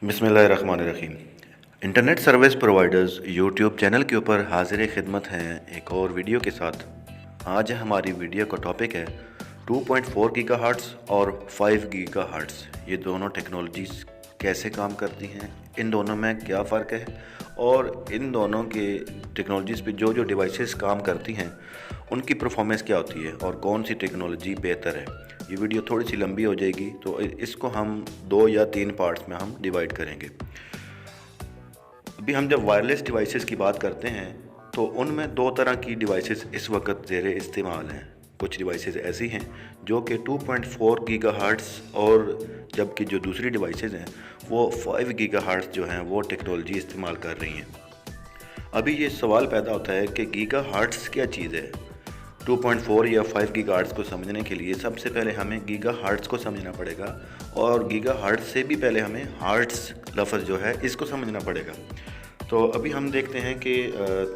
बिस्मिल्लाहिर्रहमानिर्रहीम। Internet service providers YouTube channel के ऊपर हाजिर खिदमत हैं एक और वीडियो के साथ। आज हमारी वीडियो का टॉपिक है 2.4 गीगाहर्ट्ज़ और 5 गीगाहर्ट्ज़। ये दोनों टेक्नोलॉजीज़ कैसे काम करती हैं, इन दोनों में क्या फ़र्क है और इन दोनों के टेक्नोलॉजीज़ पे जो डिवाइसेस काम करती हैं उनकी परफॉर्मेंस क्या होती है और कौन सी टेक्नोलॉजी बेहतर है। ये वीडियो थोड़ी सी लंबी हो जाएगी तो इसको हम 2 या 3 पार्ट्स में हम डिवाइड करेंगे। अभी हम जब वायरलेस डिवाइसेस की बात करते हैं तो उनमें 2 तरह की डिवाइसेस इस वक्त ज़ेरे इस्तेमाल हैं। कुछ डिवाइसेस ऐसी हैं जो कि 2.4 गीगाहर्ट्ज़ और जबकि जो दूसरी डिवाइसेस हैं वो 5 गीगाहर्ट्ज़ जो हैं वो टेक्नोलॉजी इस्तेमाल कर रही हैं। अभी ये सवाल पैदा होता है कि गीगाहर्ट्ज़ क्या चीज़ है। 2.4 या 5 गीगाहर्ट्ज़ को समझने के लिए सबसे पहले हमें गीगाहर्ट्ज़ को समझना पड़ेगा और गीगाहर्ट्ज़ से भी पहले हमें हर्ट्ज़ लफ्ज़ जो है इसको समझना पड़ेगा। तो अभी हम देखते हैं कि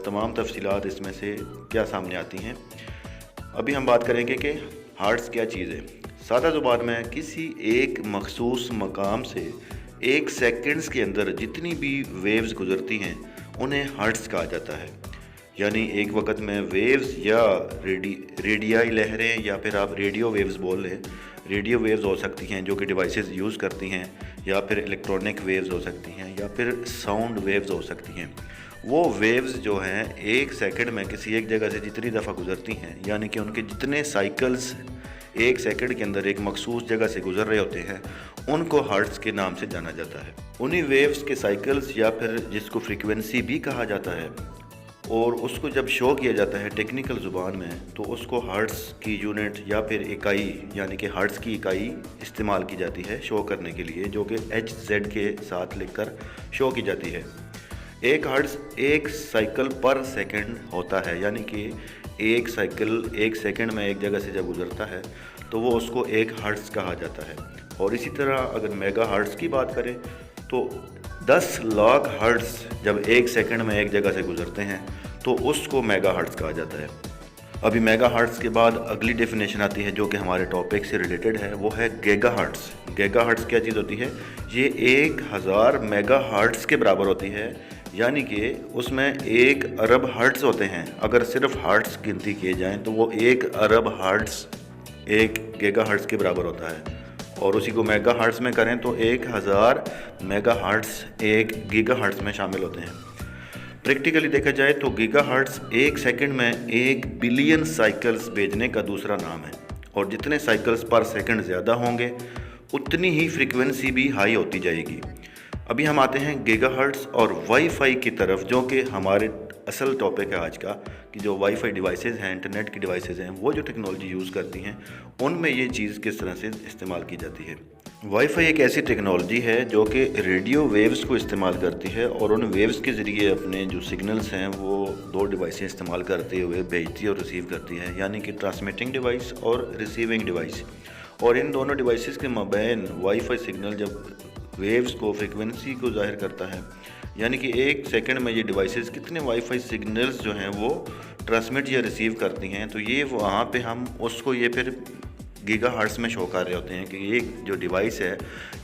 तमाम तफसीलात इसमें से क्या सामने आती हैं। अभी हम बात करेंगे कि हर्ट्ज़ क्या चीज़ है। सादा ज़ुबान में किसी एक मखसूस मकाम से 1 सेकंड्स के अंदर जितनी भी वेव्स गुज़रती हैं उन्हें हर्ट्ज़ कहा जाता है। यानी एक वक्त में वेव्स या रेडियाई लहरें या फिर आप रेडियो वेव्स बोल लें। रेडियो वेव्स हो सकती हैं जो कि डिवाइसेस यूज़ करती हैं, या फिर इलेक्ट्रॉनिक वेव्स हो सकती हैं, या फिर साउंड वेव्स हो सकती हैं। वो वेव्स जो हैं 1 सेकंड में किसी एक जगह से जितनी दफ़ा गुजरती हैं, यानी कि उनके जितने साइकिल्स 1 सेकंड के अंदर एक मखसूस जगह से गुजर रहे होते हैं उनको हर्ट्ज़ के नाम से जाना जाता है। उन्हीं वेव्स के साइकिल्स या फिर जिसको फ्रीक्वेंसी भी कहा जाता है और उसको जब शो किया जाता है टेक्निकल ज़ुबान में तो उसको हर्ट्ज़ की यूनिट या फिर इकाई यानी कि हर्ट्ज़ की इकाई इस्तेमाल की जाती है शो करने के लिए, जो कि HZ के साथ लिखकर शो की जाती है। 1 हर्ट्ज़ 1 साइकिल पर सेकंड होता है, यानी कि 1 साइकिल 1 सेकंड में एक जगह से जब गुजरता है तो वो उसको 1 हर्ट्ज़ कहा जाता है। और इसी तरह अगर मेगा हर्ट्ज़ की बात करें तो 10 लाख हर्ट्ज़ जब 1 सेकंड में एक जगह से गुजरते हैं तो उसको मेगा हर्ट्ज़ कहा जाता है। अभी मेगा हर्ट्ज़ के बाद अगली डेफिनेशन आती है जो कि हमारे टॉपिक से रिलेटेड है, वो है गीगा हर्ट्ज़। गीगा हर्ट्ज़ क्या चीज़ होती है? ये 1000 मेगा हर्ट्ज़ के बराबर होती है, यानी कि उसमें 1 अरब हर्ट्ज़ होते हैं। अगर सिर्फ हर्ट्ज़ गिनती किए जाएँ तो वो 1 अरब हर्ट्ज़ 1 गीगा हर्ट्ज़ के बराबर होता है, और उसी को मेगा हर्ट्ज़ में करें तो 1000 मेगा हर्ट्ज़ 1 गीगा हर्ट्ज़ में शामिल होते हैं। प्रैक्टिकली देखा जाए तो गीगा हर्ट्ज़ 1 सेकंड में 1 बिलियन साइकिल्स भेजने का दूसरा नाम है, और जितने साइकिल्स पर सेकंड ज़्यादा होंगे उतनी ही फ्रीक्वेंसी भी हाई होती जाएगी। अभी हम आते हैं गीगा हर्ट्ज़ और वाईफाई की तरफ, जो कि हमारे असल टॉपिक है आज का, कि जो वाईफाई डिवाइसेस हैं, इंटरनेट की डिवाइसेस हैं, वो जो टेक्नोलॉजी यूज़ करती हैं उनमें ये चीज़ किस तरह से इस्तेमाल की जाती है। वाईफाई एक ऐसी टेक्नोलॉजी है जो कि रेडियो वेव्स को इस्तेमाल करती है और उन वेव्स के ज़रिए अपने जो सिग्नल्स हैं वो 2 डिवाइसें इस्तेमाल करते हुए भेजती और रिसीव करती है, यानी कि ट्रांसमिटिंग डिवाइस और रिसीविंग डिवाइस। और इन दोनों डिवाइसेस के माबैन वाईफाई सिग्नल जब वेव्स को फ्रीक्वेंसी को ज़ाहिर करता है, यानी कि 1 सेकंड में ये डिवाइसेस कितने वाईफाई सिग्नल्स जो हैं वो ट्रांसमिट या रिसीव करती हैं, तो ये वहाँ पे हम उसको ये फिर गीगा हर्ट्ज़ में शो कर रहे होते हैं कि ये जो डिवाइस है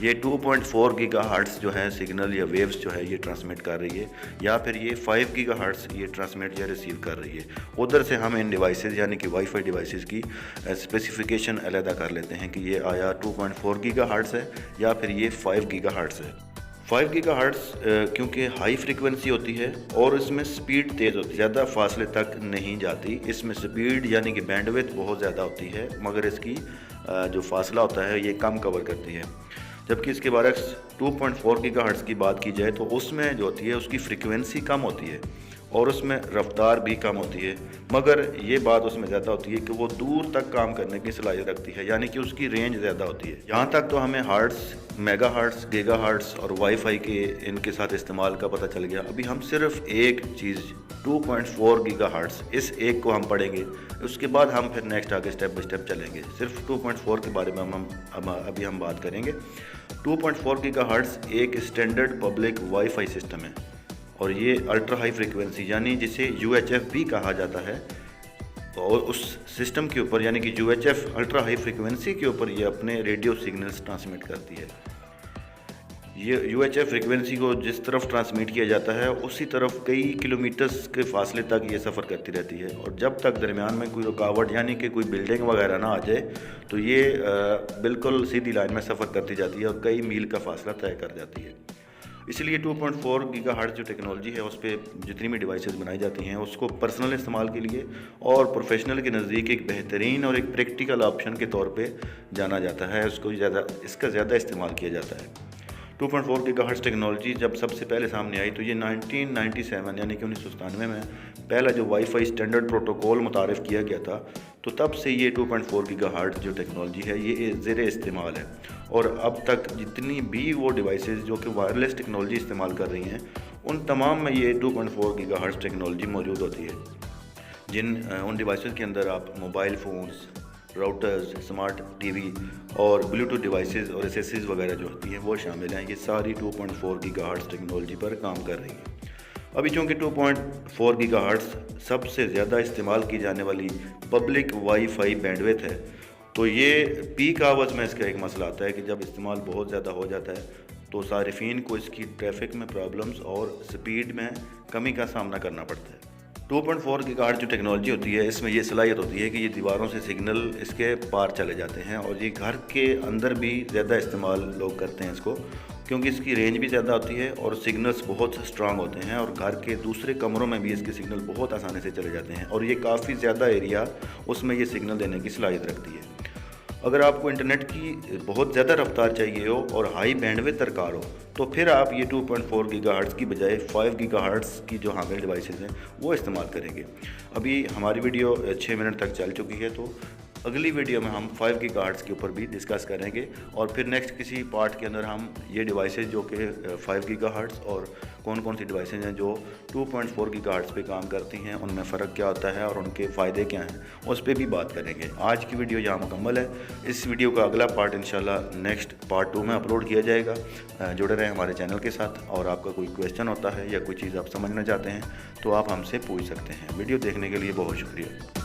ये 2.4 गीगा हर्ट्ज़ जो है सिग्नल या वेव्स जो है ये ट्रांसमिट कर रही है, या फिर ये 5 गीगा हर्ट्ज़ ये ट्रांसमिट या रिसीव कर रही है। उधर से हम इन डिवाइसेस यानी कि वाईफाई डिवाइसेस की स्पेसिफिकेशन अलहदा कर लेते हैं कि ये आया 2.4 गीगा हर्ट्ज़ है या फिर ये 5 गीगा हर्ट्ज़ है। 5 गीगा हर्ट्ज़ क्योंकि हाई फ्रीक्वेंसी होती है और इसमें स्पीड तेज़ होती है, ज़्यादा फासले तक नहीं जाती। इसमें स्पीड यानी कि बैंडविड्थ बहुत ज़्यादा होती है, मगर इसकी जो फासला होता है ये कम कवर करती है। जबकि इसके बरक्स 2.4 गीगा हर्ट्ज़ की बात की जाए तो उसमें जो होती है उसकी फ्रीक्वेंसी कम होती है और उसमें रफ्तार भी कम होती है, मगर ये बात उसमें ज़्यादा होती है कि वो दूर तक काम करने की सलाहियत रखती है, यानी कि उसकी रेंज ज़्यादा होती है। यहाँ तक तो हमें hertz, mega hertz, giga hertz और वाईफाई के इनके साथ इस्तेमाल का पता चल गया। अभी हम सिर्फ एक चीज़ 2.4 गीगा हर्ट्ज़ इस एक को हम पढ़ेंगे, उसके बाद हम फिर नेक्स्ट आगे स्टेप बाई स्टेप चलेंगे। सिर्फ 2.4 के बारे में अभी हम बात करेंगे। 2.4 गीगा हर्ट्ज़ एक स्टैंडर्ड पब्लिक वाईफाई सिस्टम है और ये अल्ट्रा हाई फ्रीक्वेंसी यानी जिसे UHF भी कहा जाता है, और उस सिस्टम के ऊपर यानी कि UHF अल्ट्रा हाई फ्रीक्वेंसी के ऊपर ये अपने रेडियो सिग्नल्स ट्रांसमिट करती है। ये UHF फ्रिक्वेंसी को जिस तरफ ट्रांसमिट किया जाता है उसी तरफ कई किलोमीटर्स के फासले तक ये सफ़र करती रहती है, और जब तक दरमियान में कोई रुकावट यानी कि कोई बिल्डिंग वगैरह ना आ जाए तो ये बिल्कुल सीधी लाइन में सफ़र करती जाती है और कई मील का फासला तय कर जाती है। इसलिए 2.4 गीगाहर्ट्ज़ जो टेक्नोलॉजी है उस पर जितनी भी डिवाइसेस बनाई जाती हैं उसको पर्सनल इस्तेमाल के लिए और प्रोफेशनल के नज़दीक एक बेहतरीन और एक प्रैक्टिकल ऑप्शन के तौर पे जाना जाता है। इसका ज़्यादा इस्तेमाल किया जाता है। 2.4 गीगाहर्ट्ज़ टेक्नोलॉजी जब सबसे पहले सामने आई तो ये 1997 यानी कि 1997 में पहला जो वाईफाई स्टैंडर्ड प्रोटोकॉल मुतारिफ़ किया गया था, तो तब से ये 2.4 गीगाहर्ट्ज़ जो टेक्नोलॉजी है ये ज़ेर इस्तेमाल है। और अब तक जितनी भी वो डिवाइसेस जो कि वायरलेस टेक्नोलॉजी इस्तेमाल कर रही हैं उन तमाम में ये 2.4 गीगाहर्ट्ज़ टेक्नोलॉजी मौजूद होती है। उन डिवाइसेस के अंदर आप mobile phones, routers, smart TV और ब्लूटूथ डिवाइसेस और एसेसरीज वगैरह जो होती हैं वो शामिल हैं। ये सारी 2.4 गीगाहर्ट्ज़ टेक्नोलॉजी पर काम कर रही हैं। अभी चूँकि 2.4 गीगाहर्ट्ज़ सबसे ज़्यादा इस्तेमाल की जाने वाली पब्लिक वाईफाई बैंडविड्थ है, तो ये पीक आवर्स में इसका एक मसला आता है कि जब इस्तेमाल बहुत ज़्यादा हो जाता है तो सारिफिन को इसकी ट्रैफिक में प्रॉब्लम्स और स्पीड में कमी का सामना करना पड़ता है। 2.4 गीगाहर्ट्ज़ जो टेक्नोलॉजी होती है इसमें ये सलाहियत होती है कि ये दीवारों से सिग्नल इसके पार चले जाते हैं, और ये घर के अंदर भी ज़्यादा इस्तेमाल लोग करते हैं इसको, क्योंकि इसकी रेंज भी ज़्यादा होती है और सिग्नल्स बहुत स्ट्रांग होते हैं, और घर के दूसरे कमरों में भी इसके सिग्नल बहुत आसानी से चले जाते हैं, और ये काफ़ी ज़्यादा एरिया उसमें ये सिग्नल देने की सलाहियत रखती है। अगर आपको इंटरनेट की बहुत ज़्यादा रफ्तार चाहिए हो और हाई बैंडविड्थ दरकार हो तो फिर आप ये 2.4 गीगाहर्ट्ज़ की बजाय 5 गीगाहर्ट्ज़ की जो हामिल डिवाइसेस हैं वो इस्तेमाल करेंगे। अभी हमारी वीडियो 6 मिनट तक चल चुकी है, तो अगली वीडियो में हम 5 गीगाहर्ट्ज़ के ऊपर भी डिस्कस करेंगे, और फिर नेक्स्ट किसी पार्ट के अंदर हम ये डिवाइसेस जो कि 5 गीगाहर्ट्ज़ और कौन कौन सी डिवाइसेस हैं जो 2.4 गीगाहर्ट्ज़ पे काम करती हैं उनमें फ़र्क क्या होता है और उनके फ़ायदे क्या हैं उस पर भी बात करेंगे। आज की वीडियो यहाँ मुकम्मल है। इस वीडियो का अगला पार्ट इंशाल्लाह नेक्स्ट पार्ट 2 में अपलोड किया जाएगा। जुड़े रहें हमारे चैनल के साथ, और आपका कोई क्वेश्चन होता है या कोई चीज़ आप समझना चाहते हैं तो आप हमसे पूछ सकते हैं। वीडियो देखने के लिए बहुत शुक्रिया।